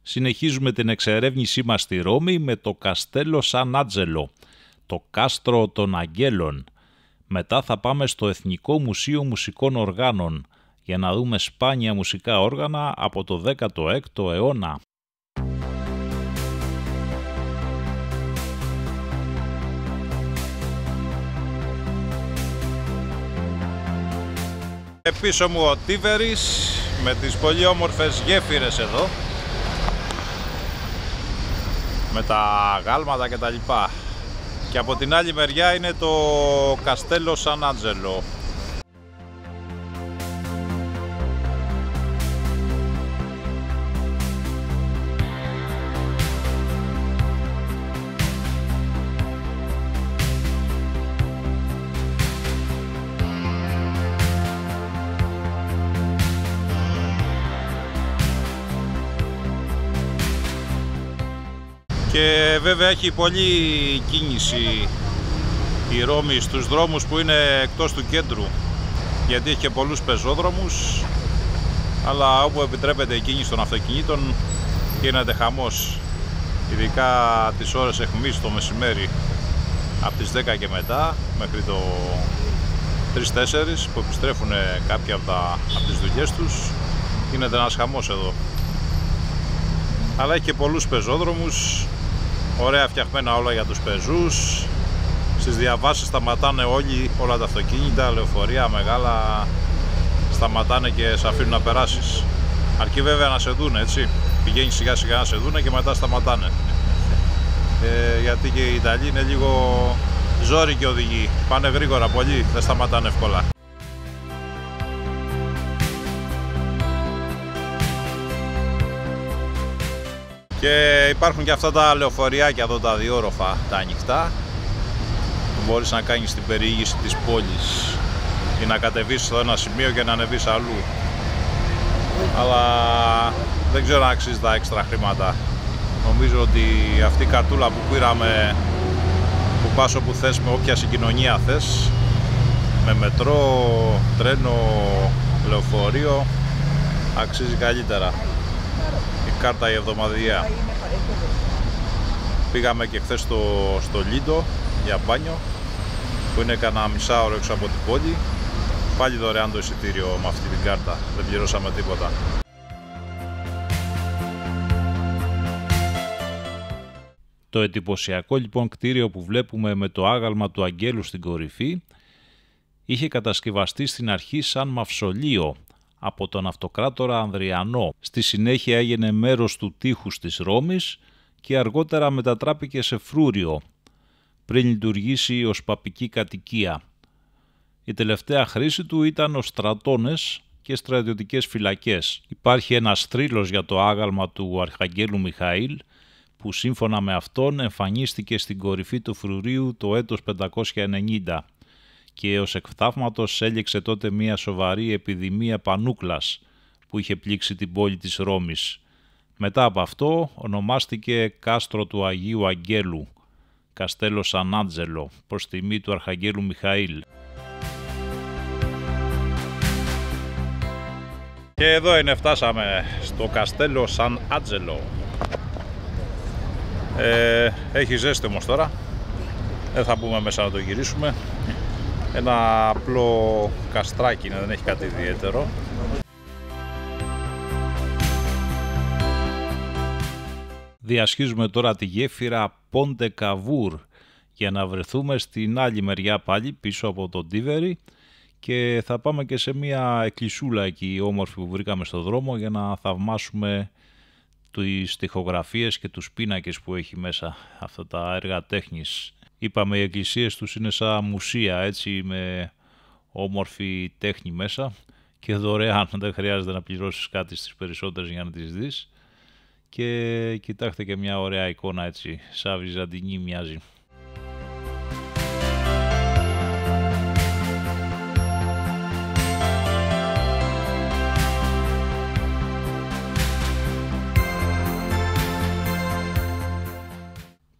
Συνεχίζουμε την εξερεύνησή μας στη Ρώμη με το Καστέλο Σαν Άτζελο, το κάστρο των Αγγέλων. Μετά θα πάμε στο Εθνικό Μουσείο Μουσικών Οργάνων για να δούμε σπάνια μουσικά όργανα από το 16ο αιώνα. Πίσω μου ο Τίβερης με τις πολύ όμορφες γέφυρες εδώ, με τα γάλματα και τα λοιπά. Και από την άλλη μεριά είναι το Καστέλο Σαν Άτζελο. Και βέβαια έχει πολλή κίνηση η Ρώμη στους δρόμους που είναι εκτός του κέντρου, γιατί έχει και πολλούς πεζόδρομους, αλλά όπου επιτρέπεται η κίνηση των αυτοκινήτων γίνεται χαμός, ειδικά τις ώρες αιχμής το μεσημέρι από τις 10 και μετά μέχρι το 3-4 που επιστρέφουν κάποιοι από τις δουλειές τους. Γίνεται ένας χαμός εδώ, αλλά έχει και πολλούς πεζόδρομους, ωραία φτιαχμένα όλα για τους πεζούς. Στις διαβάσεις σταματάνε όλα τα αυτοκίνητα, λεωφορεία μεγάλα, σταματάνε και σε αφήνουν να περάσεις. Αρκεί βέβαια να σε δούνε, έτσι. Πηγαίνεις σιγά σιγά να σε δούνε και μετά σταματάνε. Γιατί και οι Ιταλοί είναι λίγο ζόρικοι οδηγοί. Πάνε γρήγορα πολύ, δεν σταματάνε εύκολα. Και υπάρχουν και αυτά τα λεωφοριάκια εδώ, τα διόροφα, τα ανοιχτά, που μπορείς να κάνεις την περιήγηση της πόλης ή να κατεβείς στο ένα σημείο και να ανεβείς αλλού. Αλλά δεν ξέρω αν αξίζει τα έξτρα χρήματα. Νομίζω ότι αυτή η καρτούλα που πήραμε, που πας όπου θες, με όποια συγκοινωνία θες, με μετρό, τρένο, λεωφορείο, αξίζει καλύτερα. Κάρτα η εβδομαδιαία. Πήγαμε και χθες στο Λίντο για μπάνιο, που είναι κανένα μισάωρο έξω από την πόλη. Πάλι δωρεάν το εισιτήριο με αυτή την κάρτα, δεν πληρώσαμε τίποτα. Το εντυπωσιακό λοιπόν κτίριο που βλέπουμε με το άγαλμα του Αγγέλου στην κορυφή είχε κατασκευαστεί στην αρχή σαν μαυσολείο από τον αυτοκράτορα Ανδριανό. Στη συνέχεια έγινε μέρος του τείχους της Ρώμης και αργότερα μετατράπηκε σε φρούριο, πριν λειτουργήσει ως παπική κατοικία. Η τελευταία χρήση του ήταν ως στρατώνες και στρατιωτικές φυλακές. Υπάρχει ένας θρύλος για το άγαλμα του Αρχαγγέλου Μιχαήλ, που σύμφωνα με αυτόν εμφανίστηκε στην κορυφή του φρουρίου το έτος 590. Και ως εκθαύματος έληξε τότε μια σοβαρή επιδημία πανούκλας που είχε πλήξει την πόλη της Ρώμης. Μετά από αυτό ονομάστηκε κάστρο του Αγίου Αγγέλου, Καστέλο Σαν Άτζελο, προς τιμή του Αρχαγγέλου Μιχαήλ. Και εδώ είναι, φτάσαμε στο Καστέλο Σαν Άτζελο. Έχει ζέστη όμως τώρα, δεν θα μπούμε μέσα να το γυρίσουμε. Ένα απλό καστράκι είναι, δεν έχει κάτι ιδιαίτερο. Διασχίζουμε τώρα τη γέφυρα Πόντε Καβούρ για να βρεθούμε στην άλλη μεριά πάλι πίσω από τον Τίβερη, και θα πάμε και σε μια εκκλησούλα εκεί όμορφη που βρήκαμε στο δρόμο για να θαυμάσουμε τις τοιχογραφίες και τους πίνακες που έχει μέσα αυτά τα έργα τέχνης. Είπαμε οι εκκλησίες τους είναι σαν μουσεία, έτσι, με όμορφη τέχνη μέσα και δωρεάν, δεν χρειάζεται να πληρώσεις κάτι στις περισσότερες για να τις δεις. Και κοιτάξτε και μια ωραία εικόνα, έτσι, σαν βυζαντινή μοιάζει.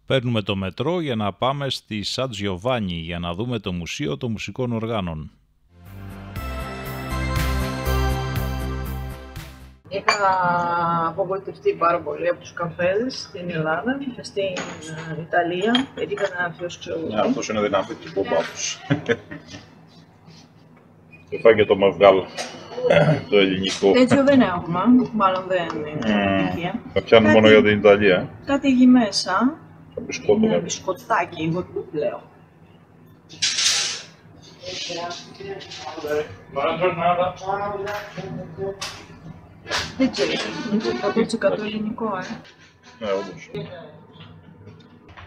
Παίρνουμε το μετρό για να πάμε στη Σαν Τζιοβάνι για να δούμε το Μουσείο των Μουσικών Οργάνων. Είχα απογοητευτεί πάρα πολύ από τους καφέδες στην Ελλάδα, στην Ιταλία, γιατί ήταν αφιός ξέρω. Ναι, αυτός είναι δυναμίτης μπομπάτος. Και φάγε το μαυγάλ, το ελληνικό. Τέτοιο δεν έχουμε, μάλλον δεν είναι επιτυχία. Θα πιάνουν μόνο για την Ιταλία. Κάτι έχει μέσα, Είναι μπισκοτάκι, εγώ το λέω. Δεν ξέρω, είναι 100% ελληνικό, Ναι, όντως.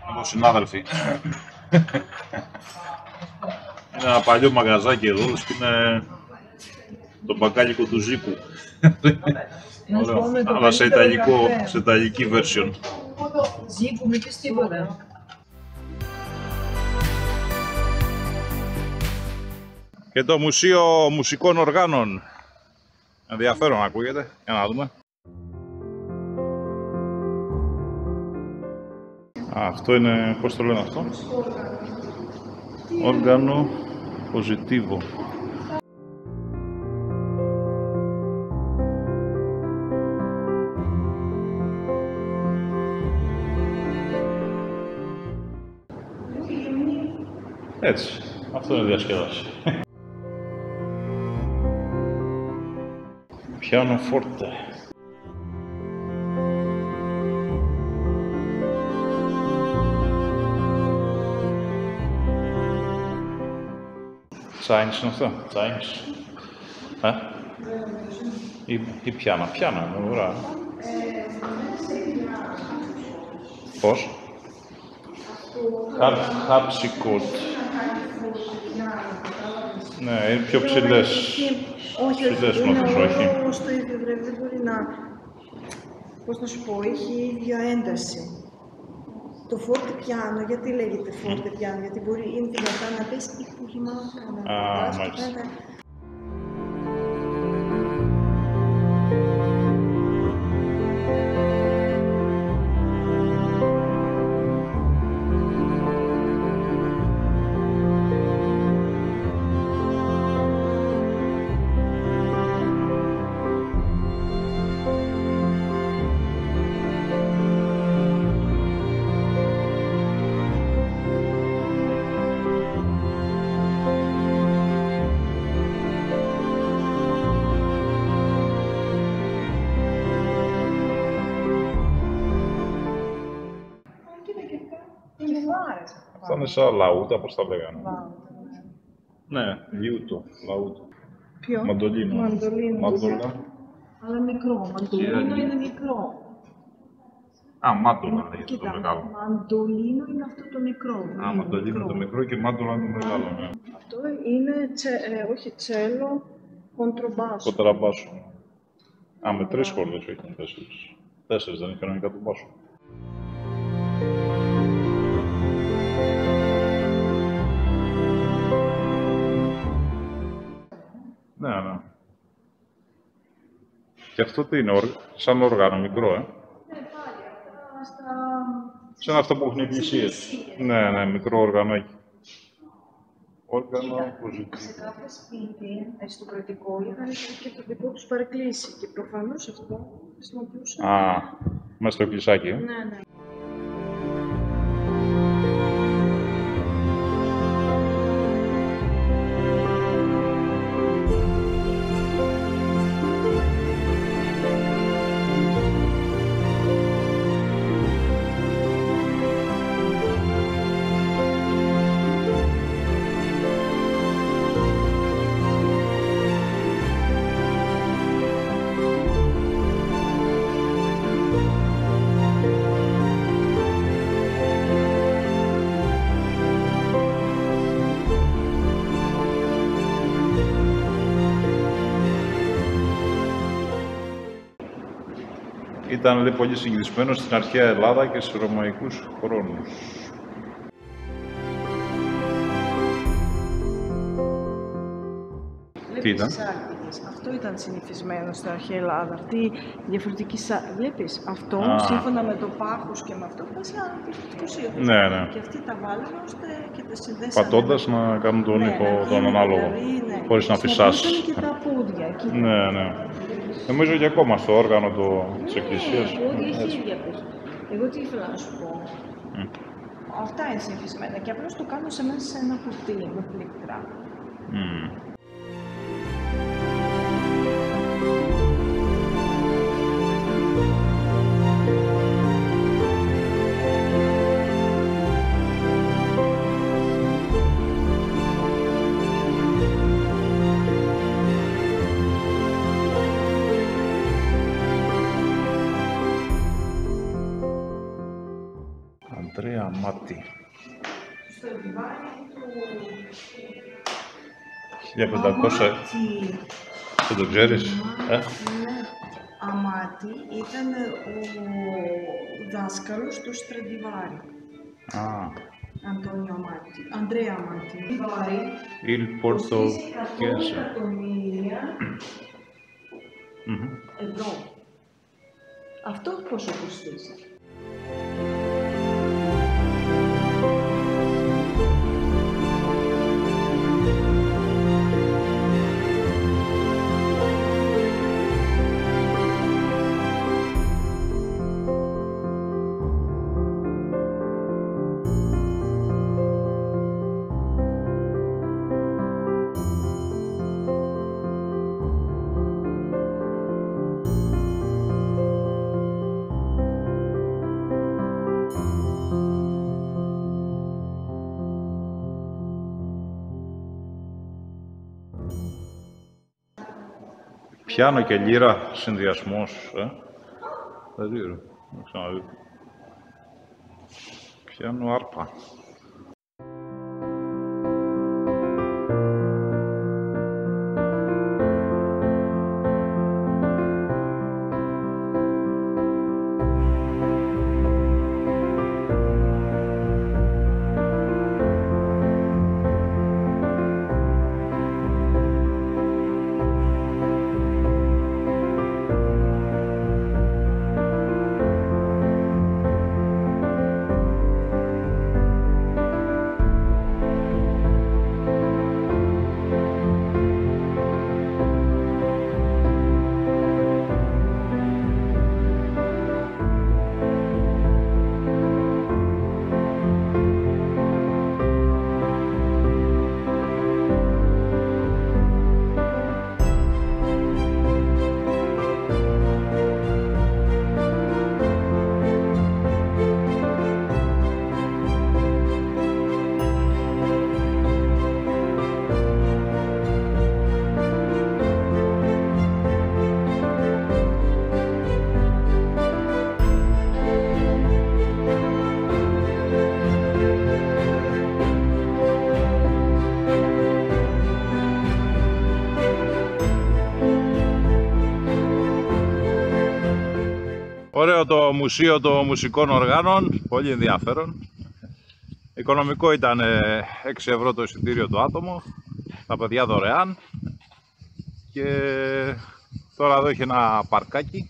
Εγώ συνάδελφοι. Είναι ένα παλιό μαγαζάκι εδώ, είναι το μπακάλικο του Ζήκου. Αλλά σε ιταλική version. Ζήκου, μη πεις τίποτα. Και το Μουσείο Μουσικών Οργάνων. Ενδιαφέρον ακούγεται, για να δούμε. Αυτό είναι, πώς το λένε αυτό? Όργανο Positivo. Έτσι, αυτό είναι διασκέδαση. Πιάνο φόρτε. Τσάινς είναι αυτό, τσάινς. Ή πιάνα, είναι ωραία. Πώς? Harpsichord. Ναι, είναι πιο ψηλές. Όχι, είναι στο ίδιο βράδυ, δεν μπορεί να... Πώς να σου πω, έχει ίδια ένταση. Το φόρτε πιάνο, γιατί λέγεται φόρτε πιάνο, γιατί μπορεί είναι δυνατά να πεις ή που γυμάνα. Μάλιστα. Αυτά είναι σαν λαούτα, πώς τα λέγανε. Ναι, λιούτο, λαούτο. Ποιο? Μαντολίνο. Μάντολα. Αλλά μικρό, μαντολίνο είναι μικρό. Μάντολα λέγεται το μεγάλο. Μαντολίνο είναι αυτό το μικρό. Μαντολίνο το μικρό και μάντολα είναι το μεγάλο, ναι. Αυτό είναι, όχι τσέλο, κοντρομπάσο. Κοντραμπάσο. Με 3 χόρδες, όχι 4. 4 δεν είναι κανονικά το μπάσο. Ναι. Και αυτό τι είναι, σαν όργανο μικρό, Ναι, πάλι αυτά σαν αυτό που έχουν οι εκκλησίες. Ναι, μικρό οργανάκι. Όργανο Positivo. σε κάθε σπίτι, στο κρατικό, είχαν και το δικό τους παρεκκλήσι και προφανώς αυτό χρησιμοποιούσαν. Μέσα στο εκκλησάκι. Ναι. Ήταν λέει, πολύ συγκεκρισμένο στην αρχαία Ελλάδα και στους ρωμαϊκούς χρόνους. Τι ήταν? σάλες. Αυτό ήταν συνηθισμένο στην αρχαία Ελλάδα. Αυτή η διαφορετική βλέπεις, αυτό σύμφωνα με το πάχος και με αυτό φτάσει άνω διαφορετικούς ήχους. Ναι, ναι. Και αυτοί τα βάλανε ώστε και τα συνδέσανε. Πατώντας να κάνουν τον ήχο τον ανάλογο, δηλαδή, χωρίς να φυσάς. και τα πόδια εκεί. Ναι, ναι. Νομίζω και ακόμα στο όργανο της εκκλησίας. Ναι, πόδια χέρια τους. Εγώ τι ήθελα να σου πω. Αυτά είναι συνηθισμένα και απλώς το κάνω μέσα σε ένα κουτί με πλήκτρα. Αντρέα Αμάτη. Στο διβάρι του... 1500. Δεν το ξέρεις, Ναι. Αμάτη ήταν ο δάσκαλος του Στραντιβάρη. Αντώνιο Αμάτη. Αντρέα Αμάτη. Il Portoghese. 100 εκατομμύρια ευρώ. Αυτό πόσο κοστίζει. Πιάνο και λύρα, συνδυασμός, δεν ξέρω, να ξαναδείτε. Πιάνο άρπα. Ωραίο το μουσείο των μουσικών οργάνων, πολύ ενδιαφέρον. Οικονομικό ήταν 6 ευρώ το εισιτήριο το άτομο, τα παιδιά δωρεάν. Και τώρα εδώ έχει ένα παρκάκι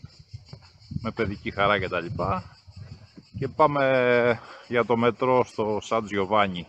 με παιδική χαρά και τα λοιπά. Και πάμε για το μετρό στο Σαν Τζιοβάνι.